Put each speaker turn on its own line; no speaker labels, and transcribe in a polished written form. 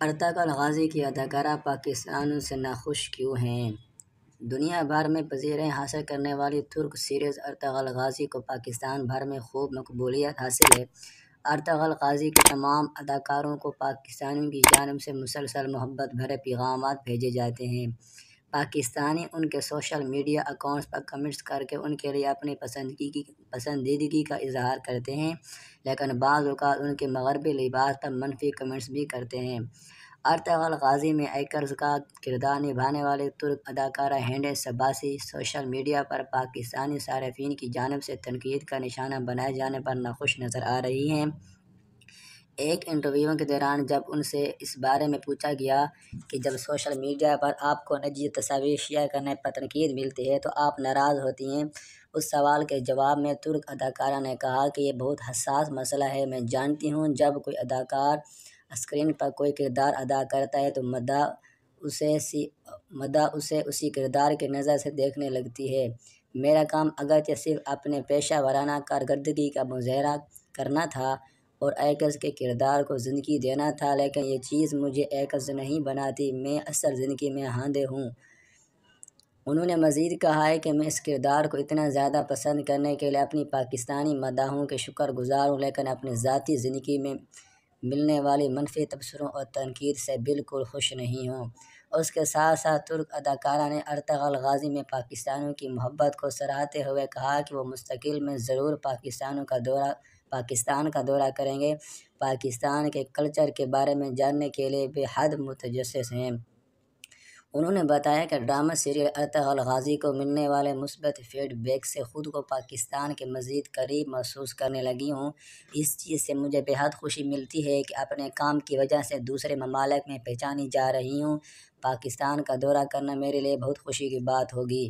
Ertugrul Ghazi کی اداکارہ پاکستانیوں سے ناخوش کیوں ہیں؟ دنیا بھر میں پذیرائی حاصل کرنے والی ترک سیریز ارطغرل غازی کو پاکستان بھر میں خوب مقبولیت حاصل ہے۔ ارطغرل غازی کے تمام اداکاروں کو پاکستانیوں کی جانب سے مسلسل محبت بھرے پیغامات بھیجے جاتے ہیں۔ پاکستانی ان کے سوشل میڈیا اکاؤنٹس پر کمنٹس کر کے ان کے لیے اپنی پسندیدگی کا اظہار کرتے ہیں، لیکن بعض اوقات ان کے مغربی لباس پر منفی کمنٹس بھی کرتے ہیں۔ ارطغرل غازی میں ایکرز کا کردار نبھانے والی ترک اداکارہ ہند صباسی سوشل میڈیا پر پاکستانی صارفین کی جانب سے تنقید کا نشانہ بنائے جانے پر ناخوش نظر آ رہی ہیں۔ ایک انٹرویو کے دوران جب ان سے اس بارے میں پوچھا گیا کہ جب سوشل میڈیا پر آپ کو نجی تصاویر شیئر کرنے پر تنقید ملتی ہے تو آپ ناراض ہوتی ہیں، اس سوال کے جواب میں ترک اداکارہ نے کہا کہ یہ بہت حساس مسئلہ ہے۔ میں جانتی ہوں جب کوئی اداکار اسکرین پر کوئی کردار ادا کرتا ہے تو مداح اسے اسی کردار کی نظر سے دیکھنے لگتی ہے۔ میرا کام اگرچہ صرف اپنے پیشہ ورانہ کارکردگی کا مظاہرہ کرنا تھا اور ایکرز کے کردار کو زندگی دینا تھا، لیکن یہ چیز مجھے ایکرز نہیں بناتی، میں اصل زندگی میں ہاندے ہوں۔ انہوں نے مزید کہا کہ میں اس کردار کو اتنا زیادہ پسند کرنے کے لیے اپنی پاکستانی مداحوں کے شکر گزار ہوں، لیکن اپنی ذاتی زندگی میں ملنے والی منفی تبصروں اور تنقید سے بالکل خوش نہیں ہوں۔ اس کے ساتھ ساتھ ترک اداکارہ نے ارطغرل غازی میں پاکستانیوں کی محبت کو سراہتے ہوئے کہا کہ وہ مستقبل میں ضرور پاکستان کا دورہ کریں گے، پاکستان کے کلچر کے بارے میں جاننے کے لیے بے حد متجسس ہیں۔ انہوں نے بتایا کہ ڈرامہ سیریل ارطغرل غازی کو ملنے والے مثبت فیڈ بیک سے خود کو پاکستان کے مزید قریب محسوس کرنے لگی ہوں۔ اس چیز سے مجھے بے حد خوشی ملتی ہے کہ اپنے کام کی وجہ سے دوسرے ممالک میں پہچانی جا رہی ہوں۔ پاکستان کا دورہ کرنا میرے لیے بہت خوشی کی بات ہوگی۔